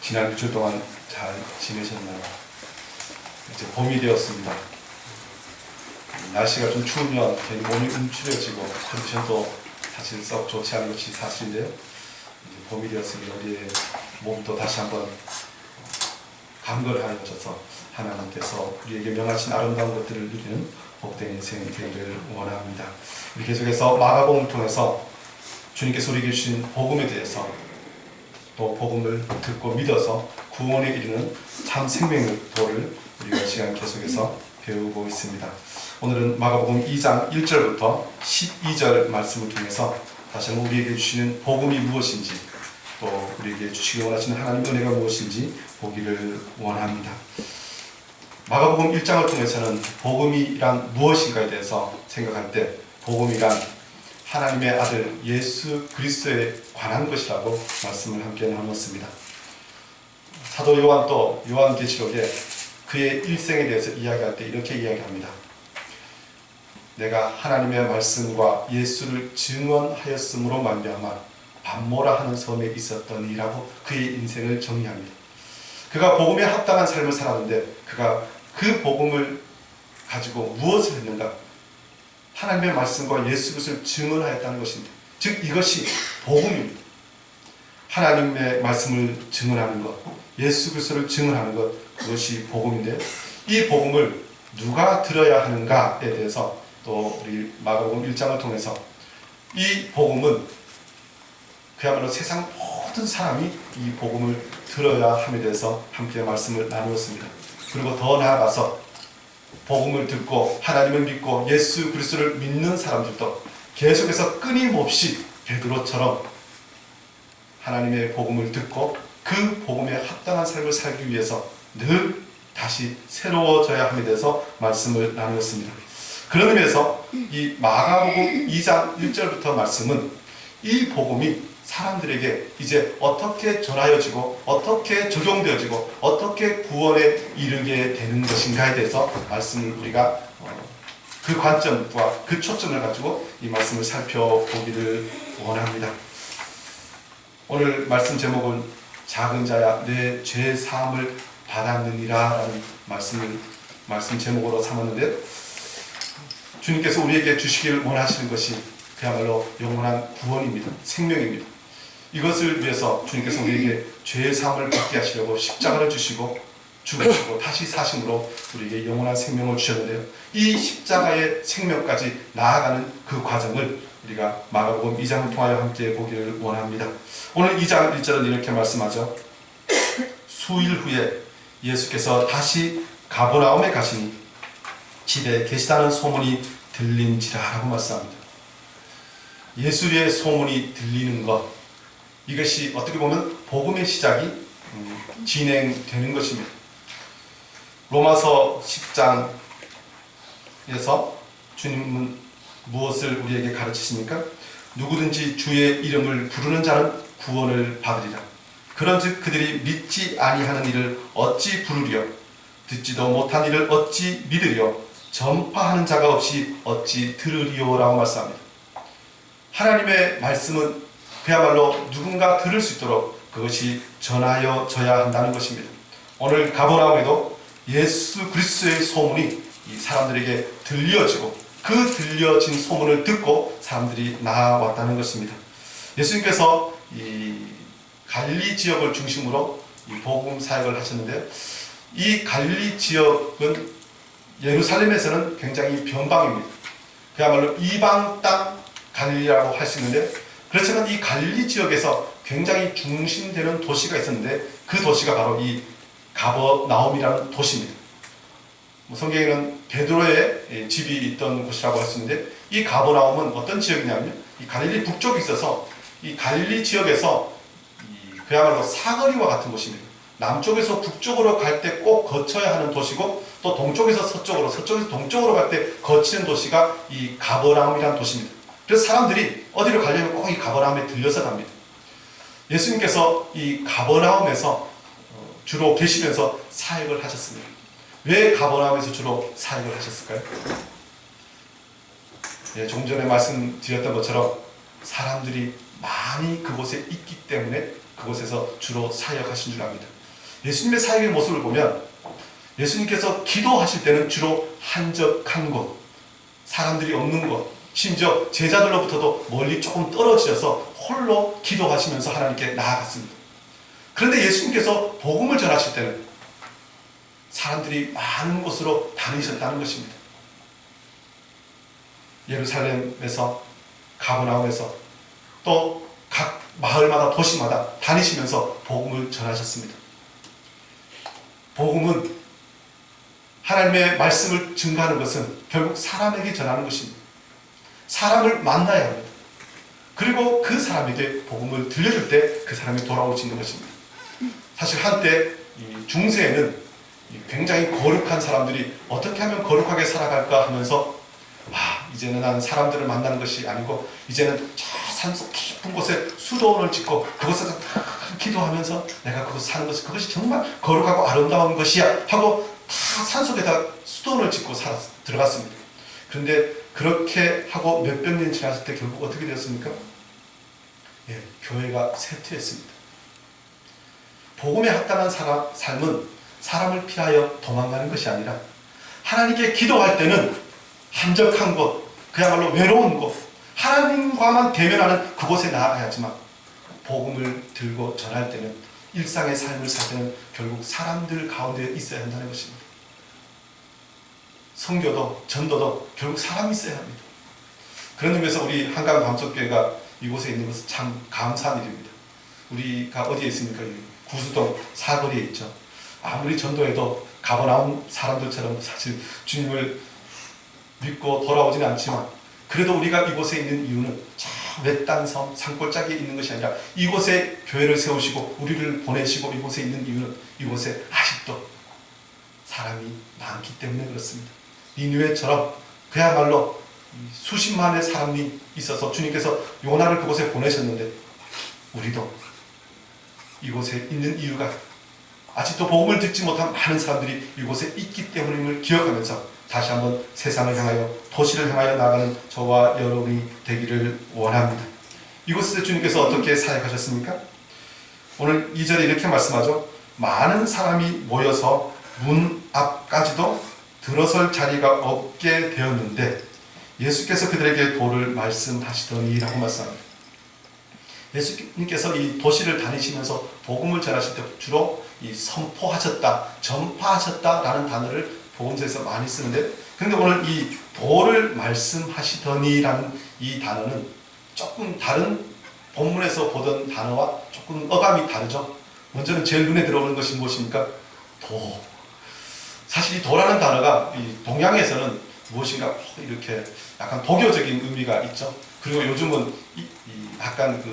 지난 일주일 동안 잘 지내셨나요? 이제 봄이 되었습니다. 날씨가 좀 추우면 괜히 몸이 움츠려지고 컨디션도 사실 썩 좋지 않은 것이 사실인데요. 이제 봄이 되었으니 우리의 몸도 다시 한번 강건하여져서 하나님께서 우리에게 명하신 아름다운 것들을 누리는 복된 인생 되기를 원합니다. 우리 계속해서 마가복음을 통해서 주님께서 우리에게 주신 복음에 대해서 또 복음을 듣고 믿어서 구원에 이르는 참 생명의 도를 우리가 시간 계속해서 배우고 있습니다. 오늘은 마가복음 2장 1절부터 12절 말씀을 통해서 다시 한번 우리에게 주시는 복음이 무엇인지 또 우리에게 주시기 원하시는 하나님의 은혜가 무엇인지 보기를 원합니다. 마가복음 1장을 통해서는 복음이란 무엇인가에 대해서 생각할 때 복음이란 하나님의 아들 예수 그리스도에 관한 것이라고 말씀을 함께 나누었습니다. 사도 요한 또 요한계시록에 그의 일생에 대해서 이야기할 때 이렇게 이야기합니다. 내가 하나님의 말씀과 예수를 증언하였으므로 말미암아 밤모라 하는 섬에 있었더니라고 그의 인생을 정리합니다. 그가 복음에 합당한 삶을 살았는데 그가 그 복음을 가지고 무엇을 했는가? 하나님의 말씀과 예수 그리스도를 증언하였다는 것입니다. 즉 이것이 복음입니다. 하나님의 말씀을 증언하는 것, 예수 그리스도를 증언하는 것, 그것이 복음인데 이 복음을 누가 들어야 하는가에 대해서 또 우리 마가복음 1장을 통해서 이 복음은 그야말로 세상 모든 사람이 이 복음을 들어야 함에 대해서 함께 말씀을 나누었습니다. 그리고 더 나아가서 복음을 듣고 하나님을 믿고 예수 그리스도를 믿는 사람들도 계속해서 끊임없이 베드로처럼 하나님의 복음을 듣고 그 복음에 합당한 삶을 살기 위해서 늘 다시 새로워져야 함에 대해서 말씀을 나누었습니다. 그런 의미에서 이 마가복음 2장 1절부터 말씀은 이 복음이 사람들에게 이제 어떻게 전하여지고 어떻게 적용되어지고 어떻게 구원에 이르게 되는 것인가에 대해서 말씀을 우리가 그 관점과 그 초점을 가지고 이 말씀을 살펴보기를 원합니다. 오늘 말씀 제목은 작은 자야 내 죄 사함을 받았느니라 라는 말씀 제목으로 삼았는데 주님께서 우리에게 주시기를 원하시는 것이 그야말로 영원한 구원입니다. 생명입니다. 이것을 위해서 주님께서 우리에게 죄의 사함을 받게 하시려고 십자가를 주시고 죽으시고 다시 사심으로 우리에게 영원한 생명을 주셨는데요. 이 십자가의 생명까지 나아가는 그 과정을 우리가 마가복음 2장을 통하여 함께 보기를 원합니다. 오늘 2장 1절은 이렇게 말씀하죠. 수일 후에 예수께서 다시 가버나움에 가시니 집에 계시다는 소문이 들린지라 라고 말씀합니다. 예수의 소문이 들리는 것, 이것이 어떻게 보면 복음의 시작이 진행되는 것입니다. 로마서 10장에서 주님은 무엇을 우리에게 가르치십니까? 누구든지 주의 이름을 부르는 자는 구원을 받으리라. 그런즉 그들이 믿지 아니하는 일을 어찌 부르리요? 듣지도 못한 일을 어찌 믿으리요? 전파하는 자가 없이 어찌 들으리요? 라고 말씀합니다. 하나님의 말씀은 그야말로 누군가 들을 수 있도록 그것이 전하여져야 한다는 것입니다. 오늘 가버나움에도 예수 그리스도의 소문이 이 사람들에게 들려지고 그 들려진 소문을 듣고 사람들이 나아왔다는 것입니다. 예수님께서 이 갈릴리 지역을 중심으로 이 복음 사역을 하셨는데 이 갈릴리 지역은 예루살렘에서는 굉장히 변방입니다. 그야말로 이방 땅 갈릴리라고 할 수 있는데 그렇지만 이 갈릴리 지역에서 굉장히 중심되는 도시가 있었는데 그 도시가 바로 이 가버나움이라는 도시입니다. 성경에는 베드로의 집이 있던 곳이라고 할 수 있는데 이 가버나움은 어떤 지역이냐면 이 갈릴리 북쪽에 있어서 이 갈릴리 지역에서 그야말로 사거리와 같은 곳입니다. 남쪽에서 북쪽으로 갈 때 꼭 거쳐야 하는 도시고 또 동쪽에서 서쪽으로 서쪽에서 동쪽으로 갈 때 거치는 도시가 이 가버나움이라는 도시입니다. 그래서 사람들이 어디로 가려면 꼭 이 가버나움에 들려서 갑니다. 예수님께서 이 가버나움에서 주로 계시면서 사역을 하셨습니다. 왜 가버나움에서 주로 사역을 하셨을까요? 예, 좀 전에 말씀드렸던 것처럼 사람들이 많이 그곳에 있기 때문에 그곳에서 주로 사역하신 줄 압니다. 예수님의 사역의 모습을 보면 예수님께서 기도하실 때는 주로 한적한 곳, 사람들이 없는 곳, 심지어 제자들로부터도 멀리 조금 떨어지셔서 홀로 기도하시면서 하나님께 나아갔습니다. 그런데 예수님께서 복음을 전하실 때는 사람들이 많은 곳으로 다니셨다는 것입니다. 예루살렘에서, 가버나움에서, 또 각 마을마다 도시마다 다니시면서 복음을 전하셨습니다. 복음은, 하나님의 말씀을 증거하는 것은 결국 사람에게 전하는 것입니다. 사람을 만나야 합니다. 그리고 그 사람에게 복음을 들려줄 때 그 사람이 돌아올 수 있는 것입니다. 사실 한때 중세에는 굉장히 거룩한 사람들이 어떻게 하면 거룩하게 살아갈까 하면서 이제는 나는 사람들을 만나는 것이 아니고 이제는 저 산속 깊은 곳에 수도원을 짓고 그곳에서 다 기도하면서 내가 그곳에 사는 것이, 그것이 정말 거룩하고 아름다운 것이야 하고 다 산속에다 수도원을 짓고 들어갔습니다. 그런데 그렇게 하고 몇백 년 지났을 때 결국 어떻게 되었습니까? 교회가 쇠퇴했습니다. 복음에 합당한 삶은 사람을 피하여 도망가는 것이 아니라 하나님께 기도할 때는 한적한 곳, 그야말로 외로운 곳, 하나님과만 대면하는 그곳에 나아가야지만 복음을 들고 전할 때는, 일상의 삶을 살 때는 결국 사람들 가운데 있어야 한다는 것입니다. 선교도 전도도 결국 사람이 있어야 합니다. 그런 의미에서 우리 한강 밤속교회가 이곳에 있는 것은 참 감사한 일입니다. 우리가 어디에 있습니까? 구수동 사거리에 있죠. 아무리 전도해도 가버나움 사람들처럼 사실 주님을 믿고 돌아오지는 않지만, 그래도 우리가 이곳에 있는 이유는 저 외딴 섬 산골짜기에 있는 것이 아니라 이곳에 교회를 세우시고 우리를 보내시고 이곳에 있는 이유는 이곳에 아직도 사람이 많기 때문에 그렇습니다. 니느웨처럼 그야말로 수십만의 사람이 있어서 주님께서 요나를 그곳에 보내셨는데, 우리도 이곳에 있는 이유가 아직도 복음을 듣지 못한 많은 사람들이 이곳에 있기 때문임을 기억하면서 다시 한번 세상을 향하여, 도시를 향하여 나가는 저와 여러분이 되기를 원합니다. 이곳에서 주님께서 어떻게 사역하셨습니까? 오늘 2절에 이렇게 말씀하죠. 많은 사람이 모여서 문 앞까지도 들어설 자리가 없게 되었는데 예수께서 그들에게 도를 말씀하시더니 라고 말씀합니다. 예수님께서 이 도시를 다니시면서 복음을 전하실 때 주로 이 선포하셨다, 전파하셨다라는 단어를 복음서에서 많이 쓰는데, 그런데 오늘 이 도를 말씀하시더니라는 이 단어는 조금 다른 본문에서 보던 단어와 조금 어감이 다르죠. 먼저는 제일 눈에 들어오는 것이 무엇입니까? 도. 사실 이 도라는 단어가 이 동양에서는 무엇인가 이렇게 약간 도교적인 의미가 있죠. 그리고 요즘은 약간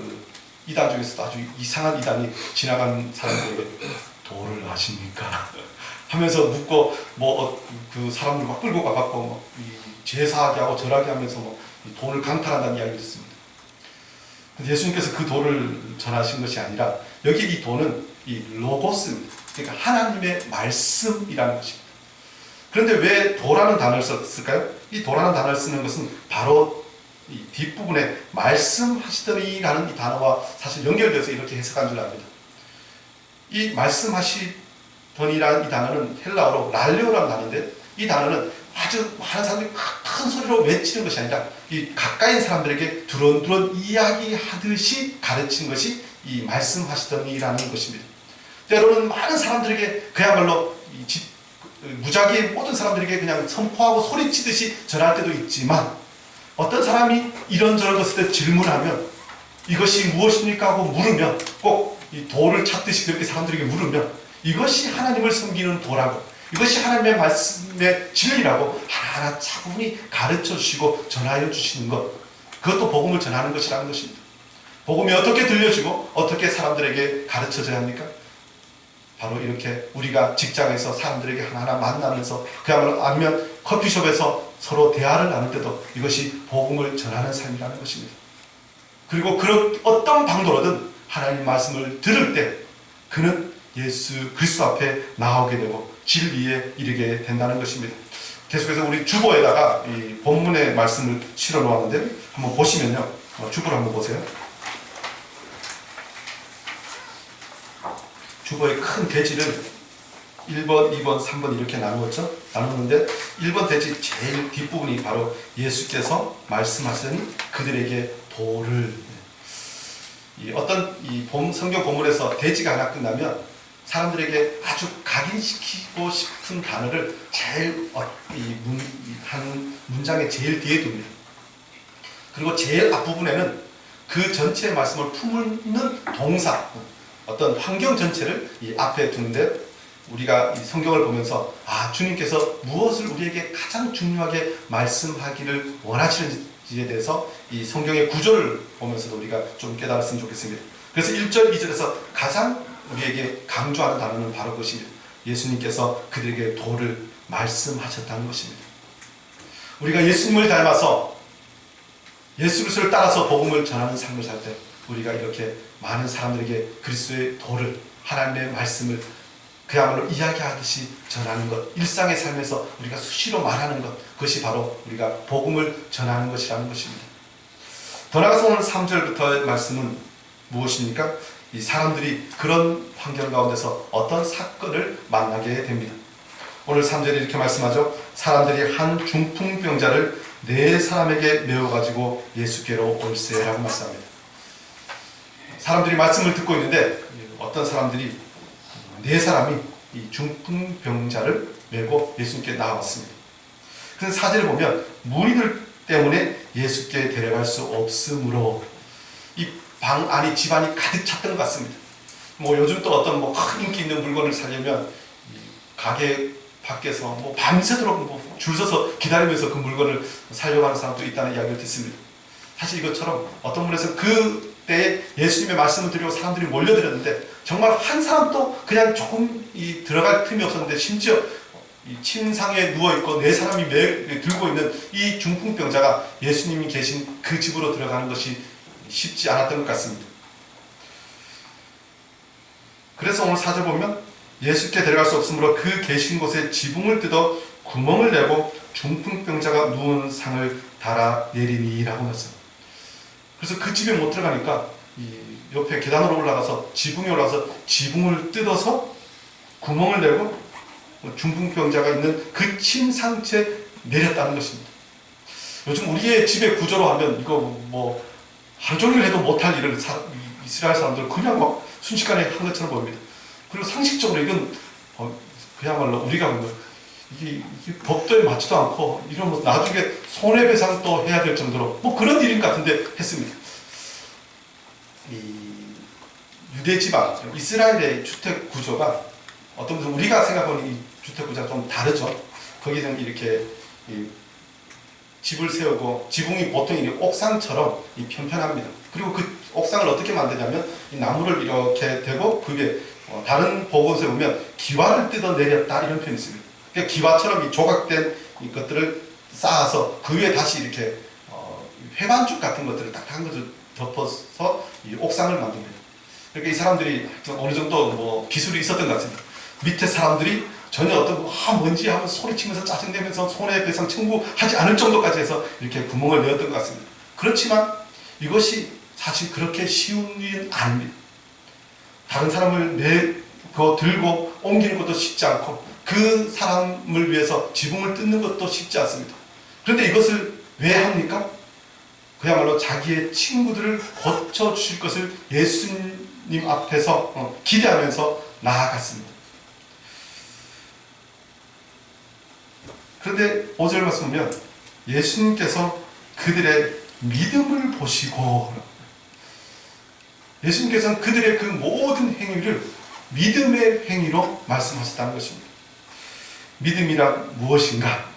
이단 중에서도 아주 이상한 이단이 지나가는 사람들에게 도를 아십니까? 하면서 묻고 그 사람들 막 끌고 가갖고 제사하게 하고 절하게 하면서 돈을 강탈한다는 이야기를 듣습니다. 근데 예수님께서 그 도를 전하신 것이 아니라 여기 이 도는 이 로고스입니다. 그러니까 하나님의 말씀이라는 것입니다. 그런데 왜 도라는 단어를 썼을까요? 이 도라는 단어를 쓰는 것은 바로 이 뒷부분에 말씀하시더니라는 이 단어와 사실 연결돼서 이렇게 해석한 줄 압니다. 이 말씀하시더니라는 이 단어는 헬라어로 랄레오라는 단어인데, 이 단어는 아주 많은 사람들이 큰 소리로 외치는 것이 아니라 이 가까이 있는 사람들에게 두런두런 이야기하듯이 가르친 것이 이 말씀하시더니라는 것입니다. 때로는 많은 사람들에게 그야말로 무작위 모든 사람들에게 그냥 선포하고 소리치듯이 전할 때도 있지만, 어떤 사람이 이런저런 것을 질문하면 이것이 무엇입니까 하고 물으면, 꼭 이 도를 찾듯이 그렇게 사람들에게 물으면 이것이 하나님을 섬기는 도라고, 이것이 하나님의 말씀의 진리라고 하나하나 차분히 가르쳐 주시고 전하여 주시는 것, 그것도 복음을 전하는 것이라는 것입니다. 복음이 어떻게 들려지고 어떻게 사람들에게 가르쳐져야 합니까? 바로 이렇게 우리가 직장에서 사람들에게 하나하나 만나면서, 그야말로 아니면 커피숍에서 서로 대화를 나눌 때도 이것이 복음을 전하는 삶이라는 것입니다. 그리고 어떤 방도로든 하나님 말씀을 들을 때 그는 예수 그리스도 앞에 나오게 되고 진리에 이르게 된다는 것입니다. 계속해서 우리 주보에다가 이 본문의 말씀을 실어 놓았는데 한번 보시면요. 주보를 한번 보세요. 주보의 큰 대지를 1번, 2번, 3번 이렇게 나누었죠. 나누는데 1번 대지 제일 뒷부분이 바로 예수께서 말씀하시니 그들에게 도를, 어떤 이 성경 본문에서 대지가 하나 끝나면 사람들에게 아주 각인시키고 싶은 단어를 제일 한 문장의 제일 뒤에 둡니다. 그리고 제일 앞부분에는 그 전체의 말씀을 품는 동사, 어떤 환경 전체를 이 앞에 두는데, 우리가 이 성경을 보면서 주님께서 무엇을 우리에게 가장 중요하게 말씀하기를 원하시는지에 대해서 이 성경의 구조를 보면서도 우리가 좀 깨달았으면 좋겠습니다. 그래서 1절, 2절에서 가장 우리에게 강조하는 단어는 바로 그것입니다. 예수님께서 그들에게 도를 말씀하셨다는 것입니다. 우리가 예수님을 닮아서 예수 그리스도를 따라서 복음을 전하는 삶을 살 때 우리가 이렇게 많은 사람들에게 그리스도의 도를, 하나님의 말씀을 그야말로 이야기하듯이 전하는 것, 일상의 삶에서 우리가 수시로 말하는 것, 그것이 바로 우리가 복음을 전하는 것이라는 것입니다. 더 나아가서 오늘 3절부터의 말씀은 무엇입니까? 이 사람들이 그런 환경 가운데서 어떤 사건을 만나게 됩니다. 오늘 3절에 이렇게 말씀하죠. 사람들이 한 중풍병자를 4사람에게 메워가지고 예수께로 올세라고 말씀합니다. 사람들이 말씀을 듣고 있는데 어떤 사람들이 4사람이 이 중풍병자를 메고 예수님께 나왔습니다. 그래서 4절에 보면 무리들 때문에 예수께 데려갈 수 없으므로 이 방 안이, 집안이 가득 찼던 것 같습니다. 요즘 또 어떤 큰 인기 있는 물건을 사려면 가게 밖에서 밤새도록 줄 서서 기다리면서 그 물건을 사려고 하는 사람도 있다는 이야기를 듣습니다. 사실 이것처럼 어떤 분에서 그때 예수님의 말씀을 드리고 사람들이 몰려들었는데 정말 한 사람도 그냥 조금 들어갈 틈이 없었는데, 심지어 이 침상에 누워있고 4사람이 들고 있는 이 중풍병자가 예수님이 계신 그 집으로 들어가는 것이 쉽지 않았던 것 같습니다. 그래서 오늘 4절 보면 예수께 데려갈 수 없으므로 그 계신 곳에 지붕을 뜯어 구멍을 내고 중풍병자가 누운 상을 달아 내리니라고 말씀합니다. 그래서 그 집에 못 들어가니까 이 옆에 계단으로 올라가서 지붕에 올라가서 지붕을 뜯어서 구멍을 내고 중풍병자가 있는 그 침상채 내렸다는 것입니다. 요즘 우리의 집의 구조로 하면 이거 하루 종일 해도 못할 일을 이스라엘 사람들은 그냥 순식간에 한 것처럼 보입니다. 그리고 상식적으로 이건 그야말로 우리가 이게 법도에 맞지도 않고 이런 나중에 손해배상도 해야 될 정도로 그런 일인 것 같은데 했습니다. 이 유대 지방 이스라엘의 주택 구조가 어떤 분은 우리가 생각하는 이 주택 구조가 좀 다르죠. 거기는 이렇게 집을 세우고 지붕이 보통 옥상처럼 편편합니다. 그리고 그 옥상을 어떻게 만드냐면 이 나무를 이렇게 대고 그게 다른 보고서에 보면 기와를 뜯어내렸다 이런 표현이 있습니다. 그러니까 기와처럼 이 조각된 이 것들을 쌓아서 그 위에 다시 이렇게 회반죽 같은 것들을 딱 한 것을 덮어서 이 옥상을 만듭니다. 그러니까 이 사람들이 어느 정도 기술이 있었던 것 같습니다. 밑에 사람들이 전혀 어떤 뭔지 하면 소리치면서 짜증내면서 손해배상 청구하지 않을 정도까지 해서 이렇게 구멍을 내었던 것 같습니다. 그렇지만 이것이 사실 그렇게 쉬운 일은 아닙니다. 다른 사람을 들고 옮기는 것도 쉽지 않고 그 사람을 위해서 지붕을 뜯는 것도 쉽지 않습니다. 그런데 이것을 왜 합니까? 그야말로 자기의 친구들을 고쳐주실 것을 예수님 앞에서 기대하면서 나아갔습니다. 그런데 5절 말씀 보면 예수님께서 그들의 믿음을 보시고, 예수님께서는 그들의 그 모든 행위를 믿음의 행위로 말씀하셨다는 것입니다. 믿음이란 무엇인가?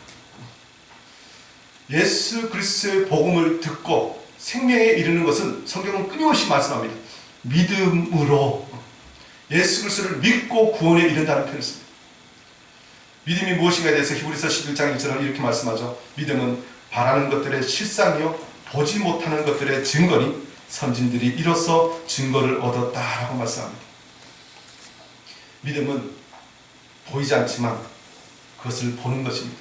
예수 그리스도의 복음을 듣고 생명에 이르는 것은 성경은 끊임없이 말씀합니다. 믿음으로 예수 그리스도를 믿고 구원에 이른다는 표현을 씁니다. 믿음이 무엇인가에 대해서 히브리서 11장 1절은 이렇게 말씀하죠. 믿음은 바라는 것들의 실상이요 보지 못하는 것들의 증거니 선진들이 이로써 증거를 얻었다라고 말씀합니다. 믿음은 보이지 않지만 그것을 보는 것입니다.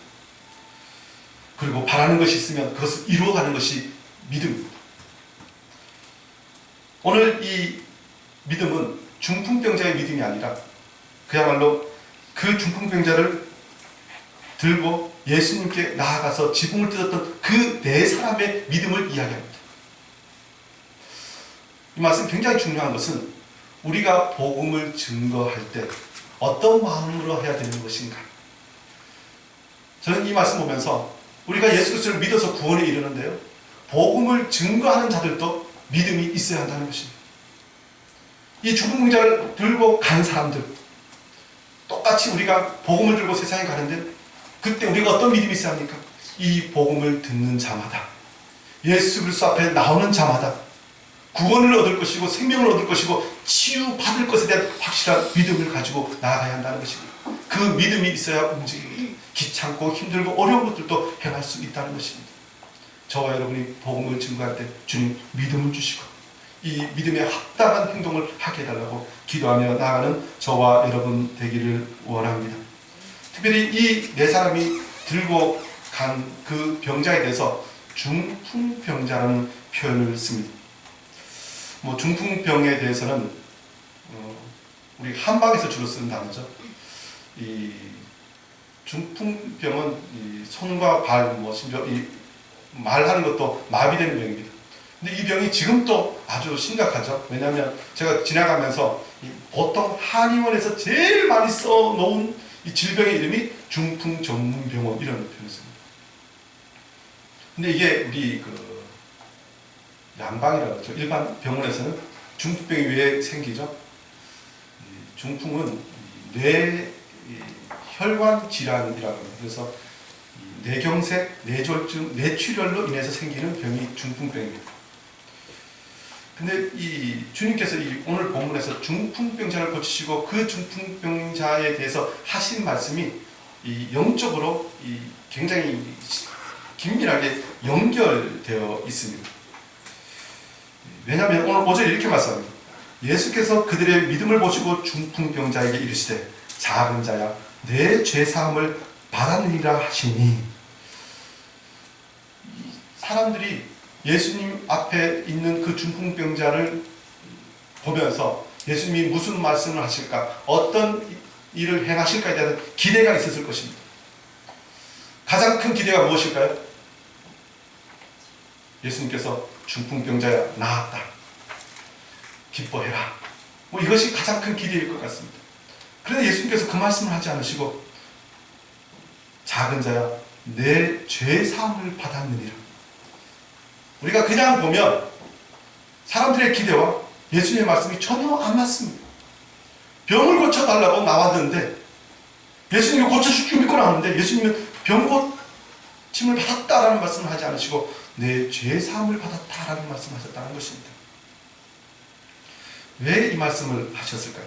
그리고 바라는 것이 있으면 그것을 이루어가는 것이 믿음입니다. 오늘 이 믿음은 중풍병자의 믿음이 아니라 그야말로 그 중풍병자를 들고 예수님께 나아가서 지붕을 뜯었던 그 네 사람의 믿음을 이야기합니다. 이 말씀 굉장히 중요한 것은 우리가 복음을 증거할 때 어떤 마음으로 해야 되는 것인가. 저는 이 말씀 보면서 우리가 예수 그리스도를 믿어서 구원에 이르는데요, 복음을 증거하는 자들도 믿음이 있어야 한다는 것입니다. 이 중풍병자를 들고 간 사람들, 똑같이 우리가 복음을 들고 세상에 가는데 그때 우리가 어떤 믿음이 있어야 합니까? 이 복음을 듣는 자마다, 예수 그리스도 앞에 나오는 자마다 구원을 얻을 것이고 생명을 얻을 것이고 치유받을 것에 대한 확실한 믿음을 가지고 나아가야 한다는 것입니다. 그 믿음이 있어야 움직이기 귀찮고 힘들고 어려운 것들도 행할 수 있다는 것입니다. 저와 여러분이 복음을 증거할 때 주님 믿음을 주시고 이 믿음에 합당한 행동을 하게 해달라고 기도하며 나아가는 저와 여러분 되기를 원합니다. 특별히 이 네 사람이 들고 간 그 병자에 대해서 중풍병자라는 표현을 씁니다. 중풍병에 대해서는 우리 한방에서 주로 쓰는 단어죠. 이 중풍병은 이 손과 발, 심지어 이 말하는 것도 마비되는 병입니다. 근데 이 병이 지금도 아주 심각하죠. 왜냐하면 제가 지나가면서 보통 한의원에서 제일 많이 써놓은 이 질병의 이름이 중풍전문병원 이런 표현을 씁니다. 근데 이게 우리 양방이라고 그러죠. 일반 병원에서는 중풍병이 왜 생기죠? 중풍은 뇌 혈관 질환이라고 합니다. 그래서 뇌경색, 뇌졸중, 뇌출혈로 인해서 생기는 병이 중풍병입니다. 근데 이 주님께서 오늘 본문에서 중풍병자를 고치시고 그 중풍병자에 대해서 하신 말씀이 이 영적으로 굉장히 긴밀하게 연결되어 있습니다. 왜냐하면 오늘 5절에 이렇게 말씀합니다. 예수께서 그들의 믿음을 보시고 중풍병자에게 이르시되 작은 자야 내 죄사함을 받았느니라 하시니, 사람들이 예수님 앞에 있는 그 중풍병자를 보면서 예수님이 무슨 말씀을 하실까, 어떤 일을 행하실까에 대한 기대가 있었을 것입니다. 가장 큰 기대가 무엇일까요? 예수님께서 중풍병자야 나았다, 기뻐해라, 이것이 가장 큰 기대일 것 같습니다. 그런데 예수님께서 그 말씀을 하지 않으시고 작은 자야 내 죄사함을 받았느니라. 우리가 그냥 보면 사람들의 기대와 예수님의 말씀이 전혀 안 맞습니다. 병을 고쳐달라고 나왔는데 예수님이 고쳐줄 줄 믿고 나왔는데 예수님은 병 고침을 받았다라는 말씀을 하지 않으시고 내 죄사함을 받았다라는 말씀을 하셨다는 것입니다. 왜 이 말씀을 하셨을까요?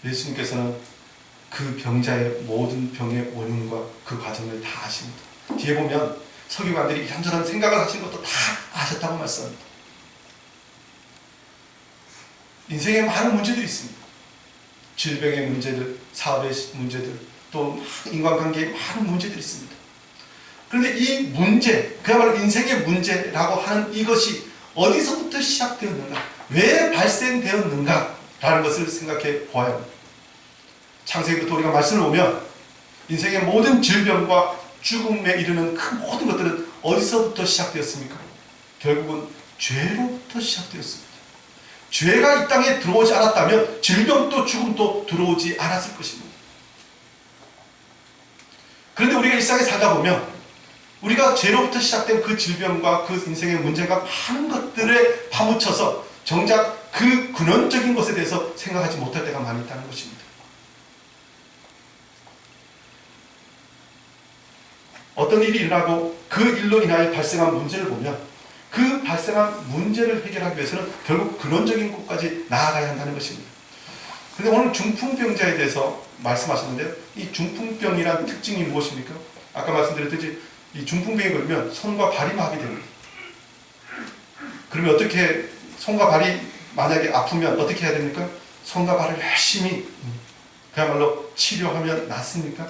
예수님께서는 그 병자의 모든 병의 원인과 그 과정을 다 아십니다. 뒤에 보면 서기관들이 이런저런 생각을 하신 것도 다 아셨다고 말씀합니다. 인생에 많은 문제들이 있습니다. 질병의 문제들, 사업의 문제들, 또 인간관계에 많은 문제들이 있습니다. 그런데 이 문제, 그야말로 인생의 문제라고 하는 이것이 어디서부터 시작되었는가, 왜 발생되었는가 라는 것을 생각해 보아야 합니다. 창세기부터 우리가 말씀을 보면 인생의 모든 질병과 죽음에 이르는 그 모든 것들은 어디서부터 시작되었습니까? 결국은 죄로부터 시작되었습니다. 죄가 이 땅에 들어오지 않았다면 질병도 죽음도 들어오지 않았을 것입니다. 그런데 우리가 일상에 살다 보면 우리가 죄로부터 시작된 그 질병과 그 인생의 문제가 많은 것들에 파묻혀서 정작 그 근원적인 것에 대해서 생각하지 못할 때가 많이 있다는 것입니다. 어떤 일이 일어나고 그 일로 인하여 발생한 문제를 보면 그 발생한 문제를 해결하기 위해서는 결국 근원적인 곳까지 나아가야 한다는 것입니다. 그런데 오늘 중풍병자에 대해서 말씀하셨는데요. 이 중풍병이란 특징이 무엇입니까? 아까 말씀드렸듯이 이 중풍병이 걸리면 손과 발이 마비됩니다. 그러면 어떻게, 손과 발이 만약에 아프면 어떻게 해야 됩니까? 손과 발을 열심히 그야말로 치료하면 낫습니까?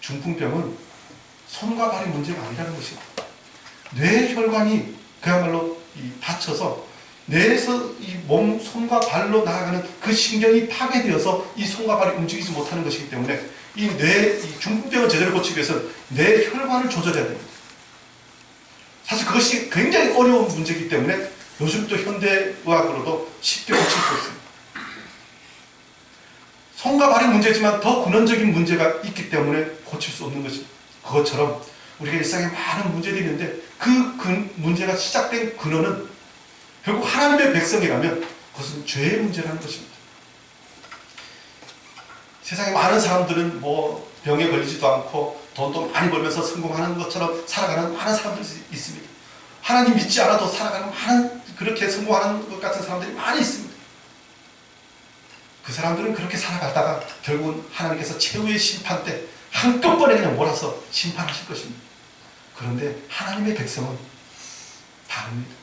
중풍병은 손과 발의 문제가 아니라는 것입니다. 뇌혈관이 그야말로 다쳐서 뇌에서 이 몸, 손과 발로 나아가는 그 신경이 파괴되어서 이 손과 발이 움직이지 못하는 것이기 때문에 이 중풍병을 제대로 고치기 위해서 뇌 혈관을 조절해야 됩니다. 사실 그것이 굉장히 어려운 문제이기 때문에 요즘 또 현대의학으로도 쉽게 고칠 수 있습니다. 손과 발이 문제지만 더 근원적인 문제가 있기 때문에 고칠 수 없는 것입니다. 그것처럼 우리가 일상에 많은 문제들이 있는데 그 문제가 시작된 근원은 결국 하나님의 백성이라면 그것은 죄의 문제라는 것입니다. 세상에 많은 사람들은 뭐 병에 걸리지도 않고 돈도 많이 벌면서 성공하는 것처럼 살아가는 많은 사람들이 있습니다. 하나님 믿지 않아도 살아가는 많은 그렇게 성공하는 것 같은 사람들이 많이 있습니다. 그 사람들은 그렇게 살아가다가 결국은 하나님께서 최후의 심판 때 한꺼번에 그냥 몰아서 심판하실 것입니다. 그런데 하나님의 백성은 다릅니다.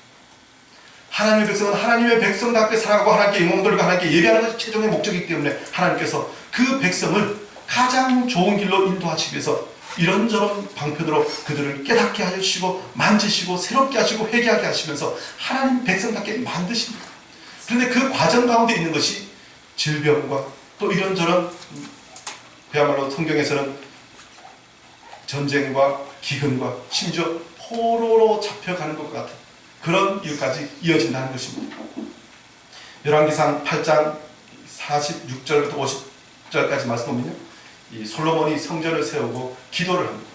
하나님의 백성은 하나님의 백성답게 살아가고 하나님께 영광 돌리고 하나님께 예배하는 것이 최종의 목적이기 때문에 하나님께서 그 백성을 가장 좋은 길로 인도하시기 위해서 이런저런 방편으로 그들을 깨닫게 하시고 만지시고 새롭게 하시고 회개하게 하시면서 하나님 백성답게 만드십니다. 그런데 그 과정 가운데 있는 것이 질병과 또 이런저런 그야말로 성경에서는 전쟁과 기근과 심지어 포로로 잡혀가는 것 같은 그런 일까지 이어진다는 것입니다. 열왕기상 8장 46절부터 50절까지 말씀 보면요, 이 솔로몬이 성전을 세우고 기도를 합니다.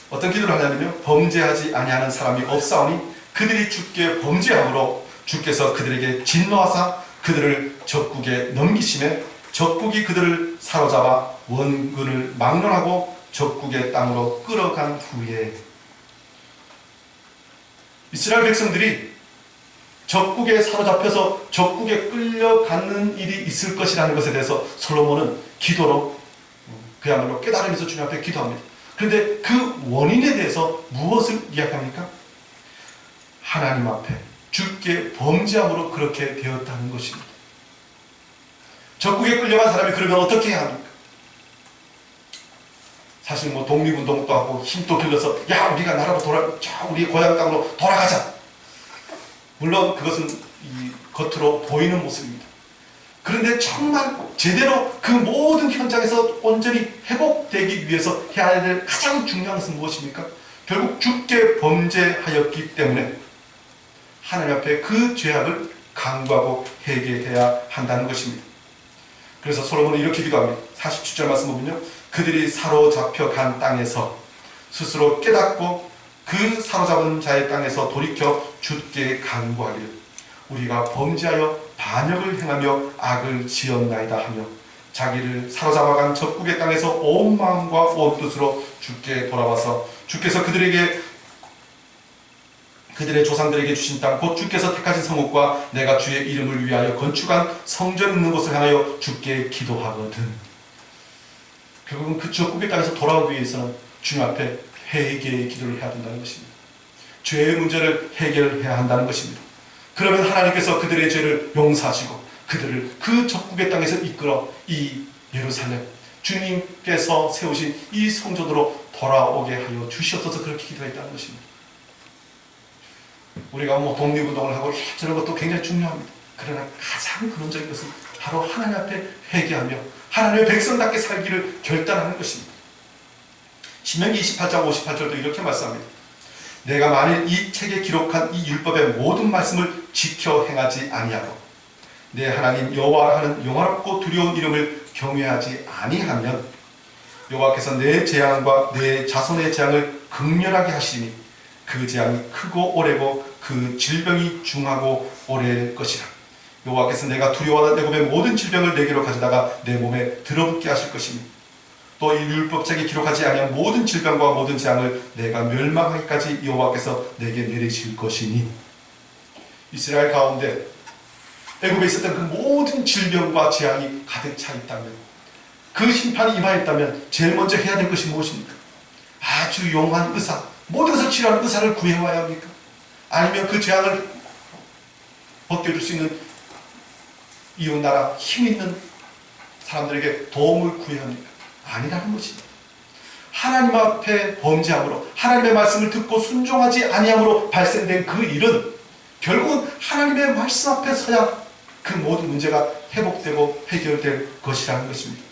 어떤 기도를 하냐면요, 범죄하지 아니하는 사람이 없사오니 그들이 주께 범죄함으로 주께서 그들에게 진노하사 그들을 적국에 넘기심에 적국이 그들을 사로잡아 원군을 막론하고 적국의 땅으로 끌어간 후에 이스라엘 백성들이 적국에 사로잡혀서 적국에 끌려가는 일이 있을 것이라는 것에 대해서 솔로몬은 기도로 그야말로 깨달으면서 주님 앞에 기도합니다. 그런데 그 원인에 대해서 무엇을 이야기합니까? 하나님 앞에 주께 범죄함으로 그렇게 되었다는 것입니다. 적국에 끌려간 사람이 그러면 어떻게 해야 합니까? 사실 뭐 독립운동도 하고 힘도 길러서 야 우리가 나라로 우리 고향 땅으로 돌아가자. 물론 그것은 이 겉으로 보이는 모습입니다. 그런데 정말 제대로 그 모든 현장에서 온전히 회복되기 위해서 해야 될 가장 중요한 것은 무엇입니까? 결국 주께 범죄하였기 때문에 하나님 앞에 그 죄악을 강구하고 회개해야 한다는 것입니다. 그래서 솔로몬은 이렇게 기도합니다. 47절 말씀 보면요, 그들이 사로잡혀 간 땅에서 스스로 깨닫고 그 사로잡은 자의 땅에서 돌이켜 주께 간구하기를 우리가 범죄하여 반역을 행하며 악을 지었나이다 하며 자기를 사로잡아간 적국의 땅에서 온 마음과 온 뜻으로 주께 돌아와서 주께서 그들의 조상들에게 주신 땅 곧 주께서 택하신 성읍과 내가 주의 이름을 위하여 건축한 성전 있는 곳을 향하여 주께 기도하거든. 결국은 그 적국의 땅에서 돌아오기 위해서는 주님 앞에 회개의 기도를 해야 된다는 것입니다. 죄의 문제를 해결해야 한다는 것입니다. 그러면 하나님께서 그들의 죄를 용서하시고 그들을 그 적국의 땅에서 이끌어 이 예루살렘 주님께서 세우신 이 성전으로 돌아오게 하여 주시옵소서 그렇게 기도했다는 것입니다. 우리가 뭐 독립운동을 하고 저런 것도 굉장히 중요합니다. 그러나 가장 근원적인 것은 바로 하나님 앞에 회개하며 하나님의 백성답게 살기를 결단하는 것입니다. 신명기 28장 58절도 이렇게 말씀합니다. 내가 만일 이 책에 기록한 이 율법의 모든 말씀을 지켜 행하지 아니하고 내 하나님 여호와 하는 영화롭고 두려운 이름을 경외하지 아니하면 여호와께서 내 재앙과 내 자손의 재앙을 극렬하게 하시니 그 재앙이 크고 오래고 그 질병이 중하고 오래일 것이라. 여호와께서 내가 두려워하는 애굽의 모든 질병을 내게로 가져다가 내 몸에 들어붙게 하실 것이며 또 이 율법책에 기록하지 아니한 모든 질병과 모든 재앙을 내가 멸망하기까지 여호와께서 내게 내리실 것이니. 이스라엘 가운데 애굽에 있었던 그 모든 질병과 재앙이 가득 차 있다면, 그 심판이 임하였다면 제일 먼저 해야 될 것이 무엇입니까? 아주 용한 의사, 모든 것을 치료하는 의사를 구해와야 합니까? 아니면 그 재앙을 벗겨줄 수 있는 이웃나라 힘 있는 사람들에게 도움을 구해야 합니까? 아니라는 것입니다. 하나님 앞에 범죄함으로 하나님의 말씀을 듣고 순종하지 아니함으로 발생된 그 일은 결국은 하나님의 말씀 앞에 서야 그 모든 문제가 회복되고 해결될 것이라는 것입니다.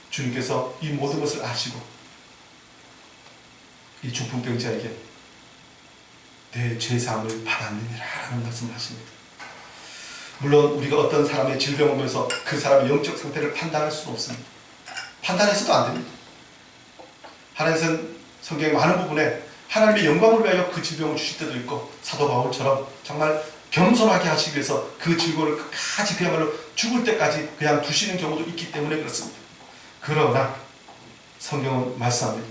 주님께서 이 모든 것을 아시고 이 중풍병자에게 내 죄사함을 받았느니라 라는 말씀을 하십니다. 물론 우리가 어떤 사람의 질병을 보면서 그 사람의 영적 상태를 판단할 수는 없습니다. 판단해서도 안 됩니다. 하나님은 성경의 많은 부분에 하나님의 영광을 위하여 그 질병을 주실 때도 있고, 사도 바울처럼 정말 겸손하게 하시기 위해서 그 질병을 끝까지 그야말로 죽을 때까지 그냥 두시는 경우도 있기 때문에 그렇습니다. 그러나 성경은 말씀합니다.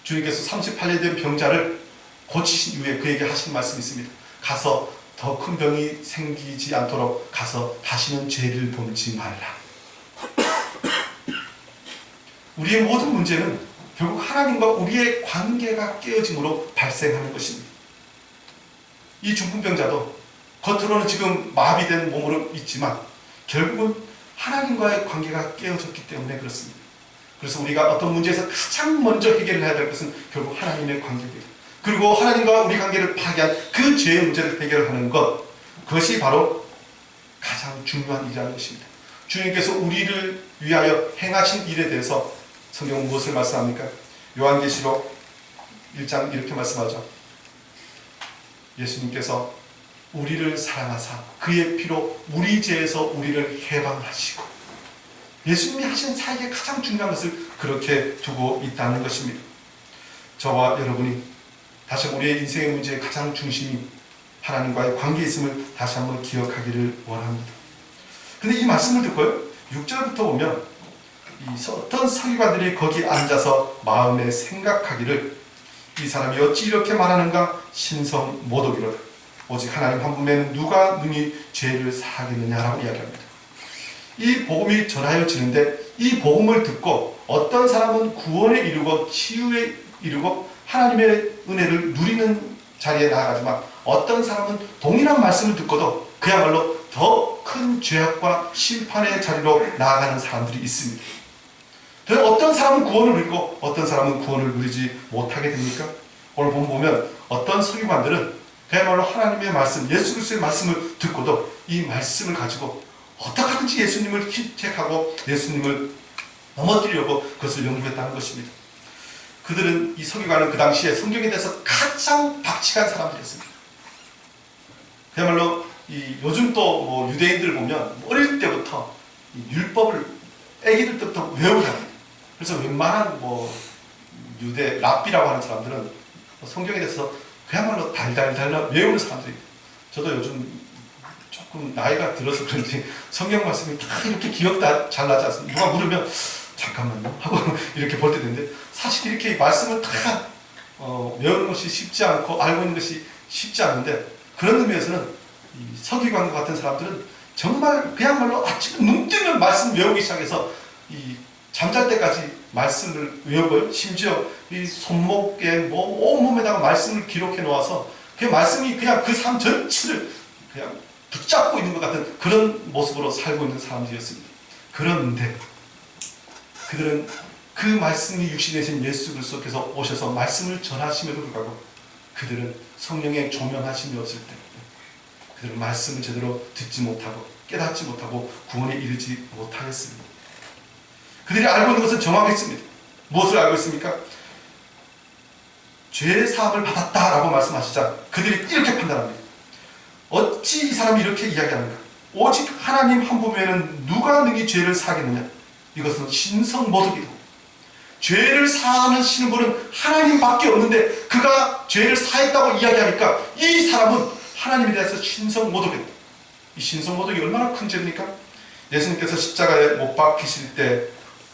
주님께서 38년 된 병자를 고치신 이후에 그에게 하신 말씀이 있습니다. 가서 더 큰 병이 생기지 않도록 가서 다시는 죄를 범지 말라. 우리의 모든 문제는 결국 하나님과 우리의 관계가 깨어짐으로 발생하는 것입니다. 이 중풍병자도 겉으로는 지금 마비된 몸으로 있지만 결국은 하나님과의 관계가 깨어졌기 때문에 그렇습니다. 그래서 우리가 어떤 문제에서 가장 먼저 해결을 해야 될 것은 결국 하나님의 관계입니다. 그리고 하나님과 우리 관계를 파괴한 그 죄의 문제를 해결하는 것, 그것이 바로 가장 중요한 일이라는 것입니다. 주님께서 우리를 위하여 행하신 일에 대해서 성경은 무엇을 말씀합니까? 요한계시록 1장 이렇게 말씀하죠. 예수님께서 우리를 사랑하사 그의 피로 우리 죄에서 우리를 해방하시고, 예수님이 하신 사역의 가장 중요한 것을 그렇게 두고 있다는 것입니다. 저와 여러분이 다시 우리의 인생의 문제의 가장 중심이 하나님과의 관계에 있음을 다시 한번 기억하기를 원합니다. 근데 이 말씀을 듣고요, 6절부터 보면 어떤 서기관들이 거기 앉아서 마음에 생각하기를 이 사람이 어찌 이렇게 말하는가? 신성 모독이로다. 오직 하나님 한 분에는 누가 능히 죄를 사하겠느냐라고 이야기합니다. 이 복음이 전하여지는데 이 복음을 듣고 어떤 사람은 구원에 이르고 치유에 이르고 하나님의 은혜를 누리는 자리에 나아가지만, 어떤 사람은 동일한 말씀을 듣고도 그야말로 더 큰 죄악과 심판의 자리로 나아가는 사람들이 있습니다. 그래서 어떤 사람은 구원을 누리고 어떤 사람은 구원을 누리지 못하게 됩니까? 오늘 보면 어떤 서기관들은 그야말로 하나님의 말씀, 예수 그리스도의 말씀을 듣고도 이 말씀을 가지고 어떻게 하든지 예수님을 힐책하고 예수님을 넘어뜨리려고 그것을 연구했다는 것입니다. 그들은, 이 서기관은 그 당시에 성경에 대해서 가장 박치한 사람들이었습니다. 그야말로 요즘 또 뭐 유대인들 보면 어릴 때부터 율법을 애기들 때부터 외우게 합니다. 그래서 웬만한 뭐 유대 랍비라고 하는 사람들은 성경에 대해서 그야말로 달달달 외우는 사람들이, 저도 요즘 조금 나이가 들어서 그런지 성경 말씀이 다 이렇게 기억 잘 나지 않습니다. 누가 물으면 잠깐만요 하고 이렇게 볼 때 되는데, 사실 이렇게 말씀을 다 외우는 것이 쉽지 않고 알고 있는 것이 쉽지 않은데, 그런 의미에서는 이 서기관과 같은 사람들은 정말 그야말로 아침 눈 뜨면 말씀 외우기 시작해서 이 잠잘 때까지 말씀을 외우고요, 심지어 이 손목에 뭐 온몸에다가 말씀을 기록해 놓아서 그 말씀이 그냥 그 삶 전체를 그냥 붙잡고 있는 것 같은 그런 모습으로 살고 있는 사람들이었습니다. 그런데 그들은 그 말씀이 육신이신 예수 그리스도께서 오셔서 말씀을 전하심에도 불구하고 그들은 성령의 조명하심이 없을 때 그들은 말씀을 제대로 듣지 못하고 깨닫지 못하고 구원에 이르지 못하겠습니다. 그들이 알고 있는 것은 정확했습니다. 무엇을 알고 있습니까? 죄 사함을 받았다라고 말씀하시자 그들이 이렇게 판단합니다. 어찌 이 사람이 이렇게 이야기하는가? 오직 하나님 한 분 외에는 누가 능히 죄를 사하겠느냐? 이것은 신성모독이다. 죄를 사하시는 분은 하나님밖에 없는데 그가 죄를 사했다고 이야기하니까 이 사람은 하나님에 대해서 신성모독이다. 이 신성모독이 얼마나 큰 죄입니까? 예수님께서 십자가에 못 박히실 때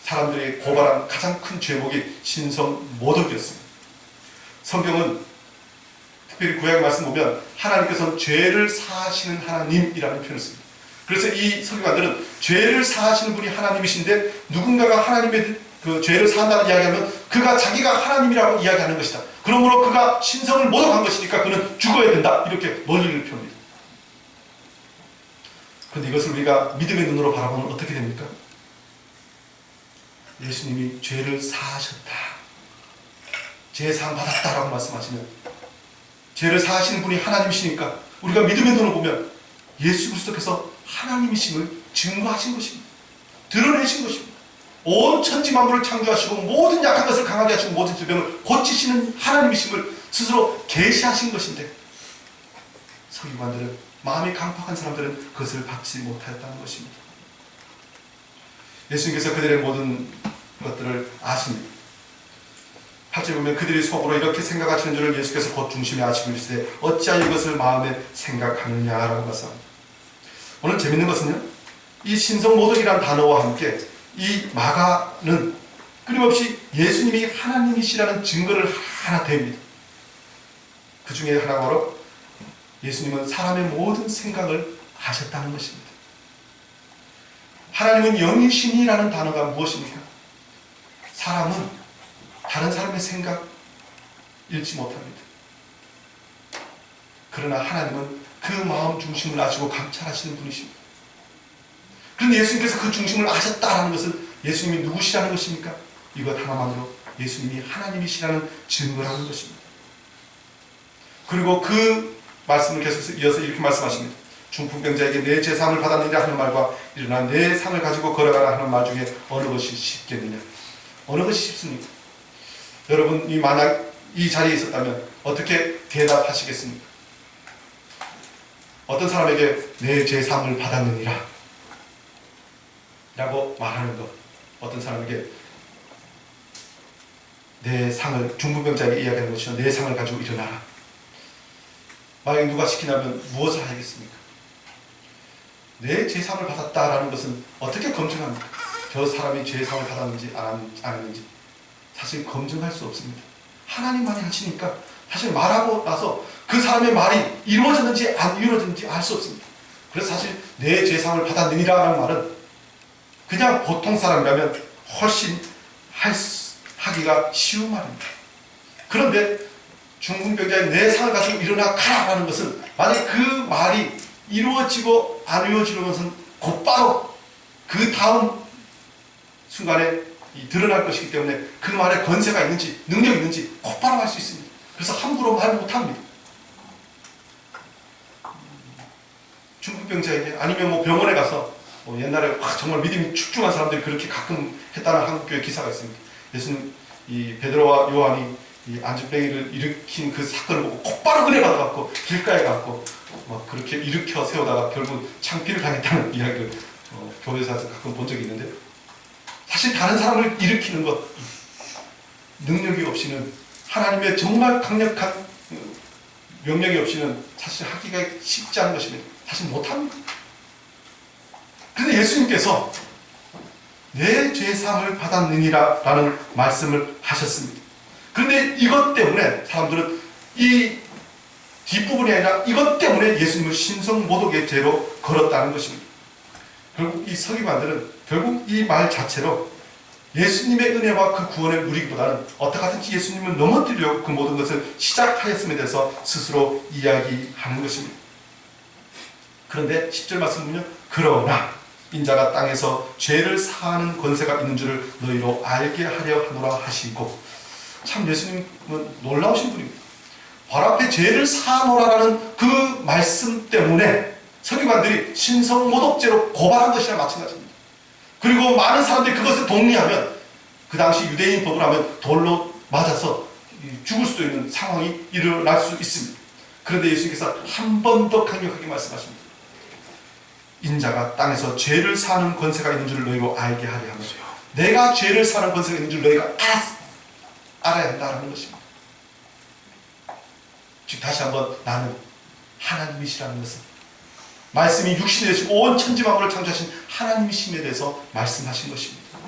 사람들이 고발한 가장 큰 죄목이 신성모독이었습니다. 성경은 특별히 구약의 말씀 보면 하나님께서는 죄를 사하시는 하나님이라는 표현을 씁니다. 그래서 이 서기관들은 죄를 사하시는 분이 하나님이신데 누군가가 하나님의 그 죄를 사한다는 이야기하면 그가 자기가 하나님이라고 이야기하는 것이다. 그러므로 그가 신성을 모독한 것이니까 그는 죽어야 된다. 이렇게 논리를 펴니다. 그런데 이것을 우리가 믿음의 눈으로 바라보면 어떻게 됩니까? 예수님이 죄를 사하셨다, 죄 사함 받았다라고 말씀하시면 죄를 사하시는 분이 하나님이시니까 우리가 믿음의 눈으로 보면 예수 그리스도께서 하나님이심을 증거하신 것입니다. 드러내신 것입니다. 온 천지 만물을 창조하시고 모든 약한 것을 강하게 하시고 모든 질병을 고치시는 하나님이심을 스스로 계시하신 것인데, 서기관들은, 마음이 강팍한 사람들은 그것을 받지 못하였다는 것입니다. 예수님께서 그들의 모든 것들을 아십니다. 8절에 보면 그들이 속으로 이렇게 생각하시는 줄을 예수께서 곧 중심에 아시고 이르시되 어찌하여 이것을 마음에 생각하느냐라고 말씀합니다. 오늘 재밌는 것은요, 이 신성모독이라는 단어와 함께 이 마가는 끊임없이 예수님이 하나님이시라는 증거를 하나 댑니다. 그 중에 하나가 바로 예수님은 사람의 모든 생각을 아셨다는 것입니다. 하나님은 영이시니라는 단어가 무엇입니까? 사람은 다른 사람의 생각 읽지 못합니다. 그러나 하나님은 그 마음 중심을 아시고 감찰하시는 분이십니다. 그런데 예수님께서 그 중심을 아셨다는 것은 예수님이 누구시라는 것입니까? 이것 하나만으로 예수님이 하나님이시라는 증거라는 것입니다. 그리고 그 말씀을 계속해서 이어서 이렇게 말씀하십니다. 중풍병자에게 내 제사함을 받았느냐 하는 말과 일어나 내 상을 가지고 걸어가라 하는 말 중에 어느 것이 쉽겠느냐? 어느 것이 쉽습니까? 여러분이 만약 이 자리에 있었다면 어떻게 대답하시겠습니까? 어떤 사람에게 내 제사함을 받았느니라 라고 말하는 것, 어떤 사람에게 내 상을, 중풍병자에게 이야기하는 것이죠. 내 상을 가지고 일어나라. 만약 누가 시키냐면 무엇을 하겠습니까? 내 제사함을 받았다라는 것은 어떻게 검증합니까? 저 사람이 제사함을 받았는지 안 했는지 사실 검증할 수 없습니다. 하나님만이 하시니까 사실 말하고 나서 그 사람의 말이 이루어졌는지 안 이루어졌는지 알 수 없습니다. 그래서 사실 내 제사함을 받았느니라는 말은 그냥 보통 사람이라면 훨씬 하기가 쉬운 말입니다. 그런데 중풍병자의 내 상을 가지고 일어나 가라라는 것은 만약 그 말이 이루어지고 안 이루어지는 것은 곧바로 그 다음 순간에 드러날 것이기 때문에 그 말에 권세가 있는지 능력이 있는지 곧바로 알 수 있습니다. 그래서 함부로 말 못합니다. 중풍병자에게 아니면 뭐 병원에 가서 옛날에 정말 믿음이 축중한 사람들이 그렇게 가끔 했다는 한국교회 기사가 있습니다. 예수님 이 베드로와 요한이 이 안진뱅이를 일으킨 그 사건을 보고 곧바로 은혜 받아갖고 길가에 갔고 막 그렇게 일으켜 세우다가 결국 창피를 당했다는 이야기를 교회에서 가끔 본 적이 있는데, 사실 다른 사람을 일으키는 것 능력이 없이는, 하나님의 정말 강력한 명령이 없이는 사실 하기가 쉽지 않은 것입니다. 사실 못합니다. 그런데 예수님께서 내 죄사함을 받았느니라 라는 말씀을 하셨습니다. 그런데 이것 때문에 사람들은 이 뒷부분이 아니라 이것 때문에 예수님을 신성모독의 죄로 걸었다는 것입니다. 결국 이 서기관들은 결국 이 말 자체로 예수님의 은혜와 그 구원을 누리기보다는 어떻게 하든지 예수님을 넘어뜨리려고 그 모든 것을 시작하였음에 대해서 스스로 이야기하는 것입니다. 그런데 10절 말씀 보면 그러나 인자가 땅에서 죄를 사하는 권세가 있는 줄을 너희로 알게 하려 하노라 하시고, 참 예수님은 놀라우신 분입니다. 바로 앞에 죄를 사하노라라는 그 말씀 때문에 서기관들이 신성모독죄로 고발한 것이나 마찬가지입니다. 그리고 많은 사람들이 그것을 동의하면 그 당시 유대인 법을 하면 돌로 맞아서 죽을 수도 있는 상황이 일어날 수 있습니다. 그런데 예수님께서 한 번 더 강력하게 말씀하십니다. 인자가 땅에서 죄를 사는 권세가 있는 줄 너희로 알게 하려 하면서, 내가 죄를 사는 권세가 있는 줄 너희가 알아야 한다는 것입니다. 즉 다시 한번 나는 하나님이시라는 것은, 말씀이 육신이 되시고 온 천지 만물을 창조하신 하나님이심에 대해서 말씀하신 것입니다.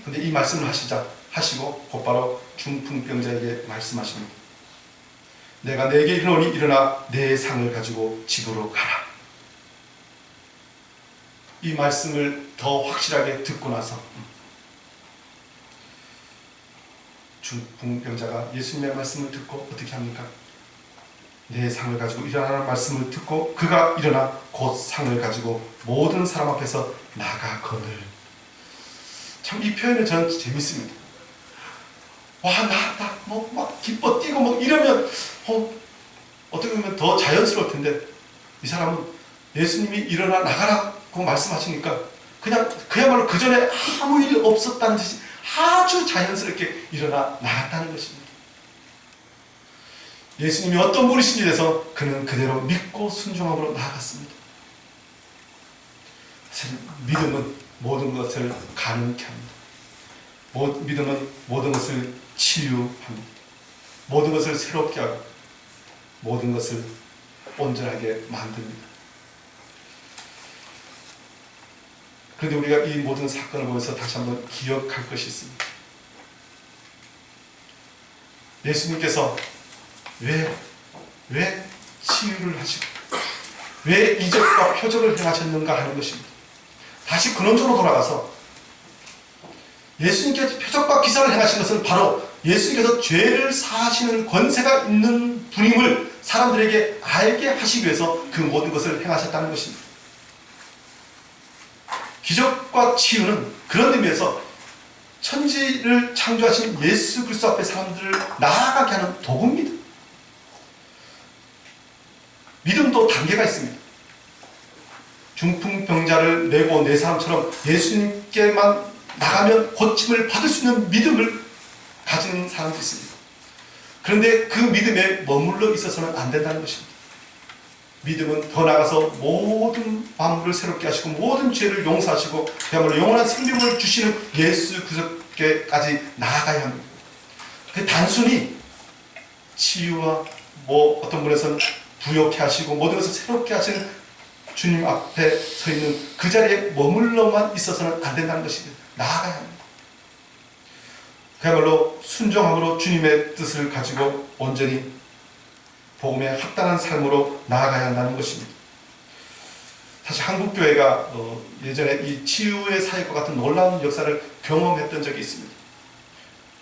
그런데 이 말씀을 하시고 곧바로 중풍병자에게 말씀하십니다. 내가 내게 이르노니 일어나 내 상을 가지고 집으로 가라. 이 말씀을 더 확실하게 듣고 나서 중풍병자가 예수님의 말씀을 듣고 어떻게 합니까? 내 상을 가지고 일어나라는 말씀을 듣고 그가 일어나 곧 상을 가지고 모든 사람 앞에서 나가거늘. 참 이 표현은 저는 재밌습니다. 와, 나았다. 막 기뻐 뛰고 뭐 이러면 어떻게 보면 더 자연스러울 텐데, 이 사람은 예수님이 일어나 나가라고 말씀하시니까 그냥 그야말로 그 전에 아무 일 없었다는 듯이 아주 자연스럽게 일어나 나갔다는 것입니다. 예수님이 어떤 분이신지 대해서 그는 그대로 믿고 순종함으로 나아갔습니다. 믿음은 모든 것을 가능케 합니다. 믿음은 모든 것을 치유합니다. 모든 것을 새롭게 하고 모든 것을 온전하게 만듭니다. 그런데 우리가 이 모든 사건을 보면서 다시 한번 기억할 것이 있습니다. 예수님께서 왜 치유를 하시고 왜 이적과 표적을 행하셨는가 하는 것입니다. 다시 근원적으로 돌아가서 예수님께서 표적과 기사를 행하신 것은 바로 예수님께서 죄를 사하시는 권세가 있는 분임을 사람들에게 알게 하시기 위해서 그 모든 것을 행하셨다는 것입니다. 기적과 치유는 그런 의미에서 천지를 창조하신 예수 그리스도 앞에 사람들을 나아가게 하는 도구입니다. 믿음도 단계가 있습니다. 중풍병자를 내고 내 사람처럼 예수님께만 나가면 고침을 받을 수 있는 믿음을 가진 사람도 있습니다. 그런데 그 믿음에 머물러 있어서는 안 된다는 것입니다. 믿음은 더 나아가서 모든 만물을 새롭게 하시고 모든 죄를 용서하시고 그야말로 영원한 생명을 주시는 예수 그리스도께까지 나아가야 합니다. 단순히 치유와 어떤 분에서는 부욕해 하시고 모든 것을 새롭게 하시는 주님 앞에 서 있는 그 자리에 머물러만 있어서는 안 된다는 것입니다. 나아가야 합니다. 그야말로 순종함으로 주님의 뜻을 가지고 온전히 복음에 합당한 삶으로 나아가야 한다는 것입니다. 사실 한국교회가 예전에 이 치유의 사역과 같은 놀라운 역사를 경험했던 적이 있습니다.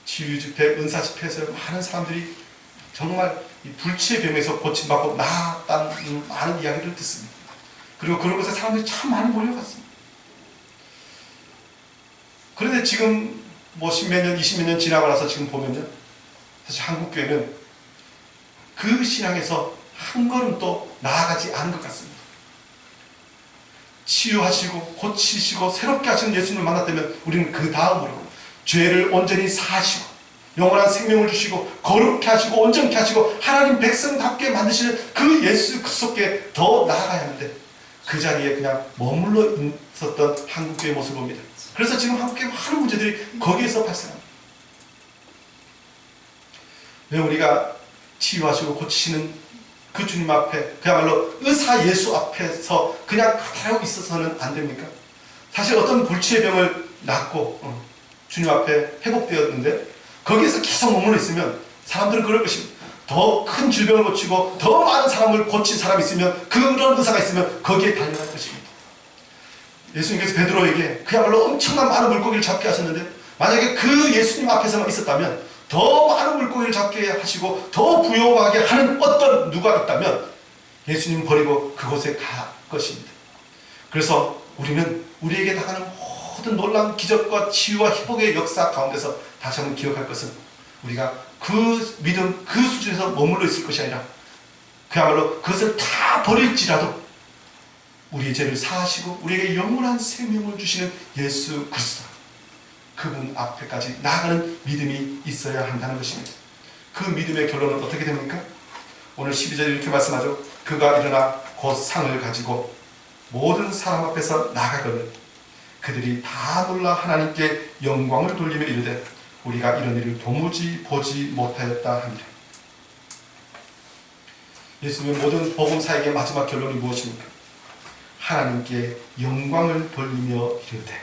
치유 집회, 은사 집회에서 많은 사람들이 정말 이 불치의 병에서 고침받고 나았다는 많은 이야기를 듣습니다. 그리고 그런 곳에 사람들이 참 많이 몰려갔습니다. 그런데 지금 10몇 년, 20몇 년 지나고 나서 지금 보면요, 사실 한국교회는 그 신앙에서 한 걸음 또 나아가지 않은 것 같습니다. 치유하시고 고치시고 새롭게 하시는 예수님을 만났다면 우리는 그 다음으로 죄를 온전히 사하시고 영원한 생명을 주시고 거룩게 하시고 온전케 하시고 하나님 백성답게 만드시는 그 예수 그리스도께 더 나아가야 하는데 그 자리에 그냥 머물러 있었던 한국교회의 모습을 봅니다. 그래서 지금 한국교회 많은 문제들이 거기에서 발생합니다. 왜 우리가 치유하시고 고치시는 그 주님 앞에 그야말로 의사 예수 앞에서 그냥 그대로 있어서는 안 됩니까? 사실 어떤 불치의 병을 낫고 주님 앞에 회복되었는데 거기에서 계속 머물러 있으면 사람들은 그럴 것입니다. 더 큰 질병을 고치고 더 많은 사람을 고친 사람이 있으면 그런 의사가 있으면 거기에 달려갈 것입니다. 예수님께서 베드로에게 그야말로 엄청난 많은 물고기를 잡게 하셨는데 만약에 그 예수님 앞에서만 있었다면 더 많은 물고기를 잡게 하시고 더 부유하게 하는 어떤 누가 있다면 예수님 버리고 그곳에 갈 것입니다. 그래서 우리는 우리에게 나가는 모든 놀라운 기적과 치유와 회복의 역사 가운데서 다시 한번 기억할 것은 우리가 그 믿음 그 수준에서 머물러 있을 것이 아니라 그야말로 그것을 다 버릴지라도 우리의 죄를 사하시고 우리에게 영원한 생명을 주시는 예수 그리스도 그분 앞에까지 나아가는 믿음이 있어야 한다는 것입니다. 그 믿음의 결론은 어떻게 됩니까? 오늘 12절에 이렇게 말씀하죠. 그가 일어나 곧 상을 가지고 모든 사람 앞에서 나가거늘 그들이 다 놀라 하나님께 영광을 돌리며 이르되 우리가 이런 일을 도무지 보지 못하였다 하니라. 예수님의 모든 복음 사역의 마지막 결론이 무엇입니까? 하나님께 영광을 돌리며 이르되.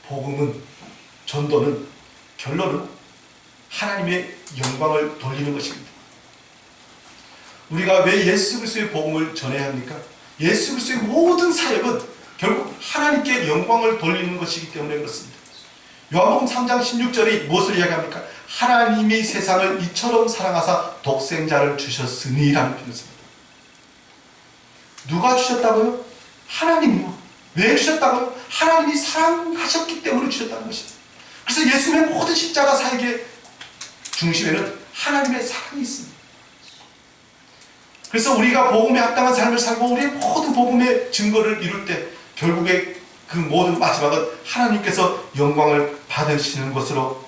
복음은, 전도는, 결론은 하나님의 영광을 돌리는 것입니다. 우리가 왜 예수 그리스도의 복음을 전해야 합니까? 예수 그리스도의 모든 사역은 결국 하나님께 영광을 돌리는 것이기 때문에 그렇습니다. 요한복음 3장 16절이 무엇을 이야기합니까? 하나님이 세상을 이처럼 사랑하사 독생자를 주셨으니 라는 표현입니다. 누가 주셨다고요? 하나님이요. 왜 주셨다고요? 하나님이 사랑하셨기 때문에 주셨다는 것입니다. 그래서 예수님의 모든 십자가 사역의 중심에는 하나님의 사랑이 있습니다. 그래서 우리가 복음에 합당한 삶을 살고 우리의 모든 복음의 증거를 이룰 때 결국에 그 모든 마지막은 하나님께서 영광을 받으시는 것으로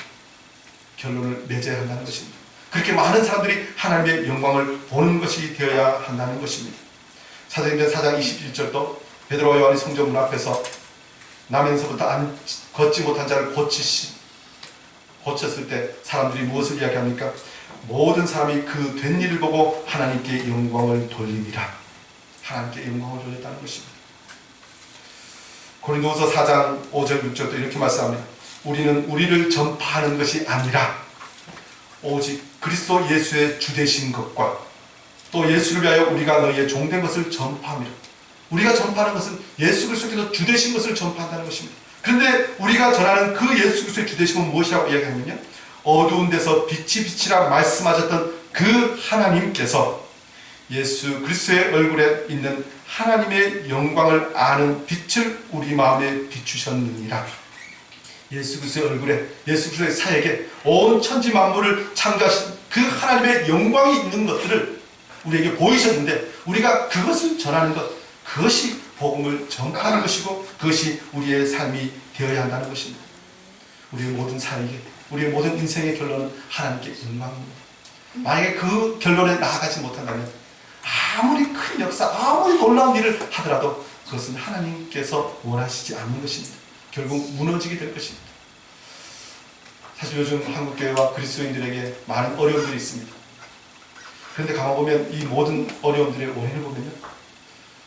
결론을 맺어야 한다는 것입니다. 그렇게 많은 사람들이 하나님의 영광을 보는 것이 되어야 한다는 것입니다. 사도행전 4장 21절도 베드로와 요한이 성전문 앞에서 나면서부터 걷지 못한 자를 고쳤을 때 사람들이 무엇을 이야기합니까? 모든 사람이 그 된 일을 보고 하나님께 영광을 돌리니라. 하나님께 영광을 돌렸다는 것입니다. 고린도후서 4장 5절 6절도 이렇게 말씀합니다. 우리는 우리를 전파하는 것이 아니라 오직 그리스도 예수의 주되신 것과 또 예수를 위하여 우리가 너희의 종된 것을 전파합니다. 우리가 전파하는 것은 예수 그리스도께서 주되신 것을 전파한다는 것입니다. 그런데 우리가 전하는 그 예수 그리스도의 주되심은 무엇이라고 이야기하면요, 어두운 데서 빛이 빛이라 말씀하셨던 그 하나님께서 예수 그리스도의 얼굴에 있는 하나님의 영광을 아는 빛을 우리 마음에 비추셨느니라. 예수 그리스도의 얼굴에, 예수 그리스도의 사역에 온 천지 만물을 창조하신 그 하나님의 영광이 있는 것들을 우리에게 보이셨는데 우리가 그것을 전하는 것, 그것이 복음을 전파하는 것이고 그것이 우리의 삶이 되어야 한다는 것입니다. 우리의 모든 사역에, 우리의 모든 인생의 결론은 하나님께 영광입니다. 만약에 그 결론에 나아가지 못한다면 아무리 큰 역사, 아무리 놀라운 일을 하더라도 그것은 하나님께서 원하시지 않는 것입니다. 결국 무너지게 될 것입니다. 사실 요즘 한국교회와 그리스도인들에게 많은 어려움들이 있습니다. 그런데 가만보면 이 모든 어려움들의 원인을 보면요,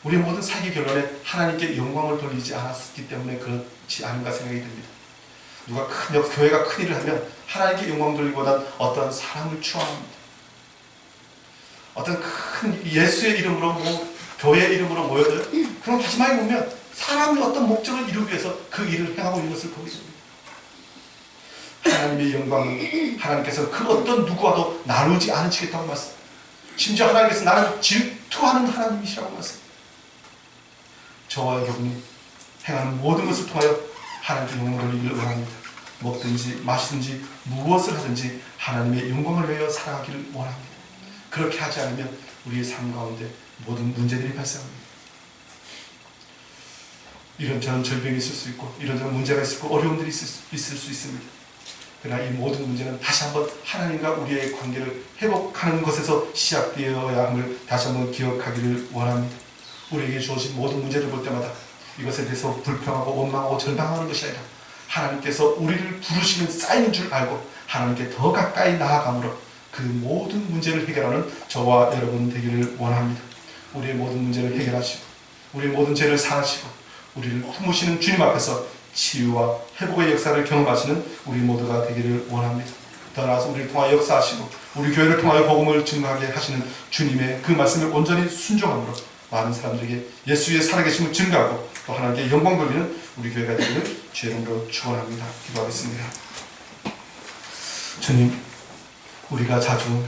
우리 모든 사기 결론에 하나님께 영광을 돌리지 않았기 때문에 그렇지 않은가 생각이 듭니다. 누가 교회가 큰 일을 하면 하나님께 영광 돌리기보다는 어떤 사람을 추앙합니다. 어떤 큰 예수의 이름으로 교회의 이름으로 모여들, 그럼 마지막에 보면 사람이 어떤 목적을 이루기 위해서 그 일을 행하고 있는 것을 보게 됩니다. 하나님의 영광은 하나님께서 그 어떤 누구와도 나누지 않으시겠다고 말씀. 심지어 하나님께서 나는 질투하는 하나님이시라고 말씀. 저와 여러분이 행하는 모든 것을 통하여 하나님께 영광을 돌리기를 원합니다. 먹든지 마시든지 무엇을 하든지 하나님의 영광을 위하여 살아가기를 원합니다. 그렇게 하지 않으면 우리의 삶 가운데 모든 문제들이 발생합니다. 이런저런 절병이 있을 수 있고 이런저런 문제가 있을 수 있고 어려움들이 있을 수 있습니다. 그러나 이 모든 문제는 다시 한번 하나님과 우리의 관계를 회복하는 것에서 시작되어야 함을 다시 한번 기억하기를 원합니다. 우리에게 주어진 모든 문제를 볼 때마다 이것에 대해서 불평하고 원망하고 절망하는 것이 아니라 하나님께서 우리를 부르시는 사인인 줄 알고 하나님께 더 가까이 나아감으로 그 모든 문제를 해결하는 저와 여러분 되기를 원합니다. 우리의 모든 문제를 해결하시고 우리의 모든 죄를 사하시고 우리를 품으시는 주님 앞에서 치유와 회복의 역사를 경험하시는 우리 모두가 되기를 원합니다. 더 나아가서 우리를 통하여 역사하시고 우리 교회를 통하여 복음을 증거하게 하시는 주님의 그 말씀을 온전히 순종함으로 많은 사람들에게 예수의 살아계심을 증거하고 또 하나님께 영광 돌리는 우리 교회가 되기를 주의 이름으로 축원합니다. 기도하겠습니다. 주님, 우리가 자주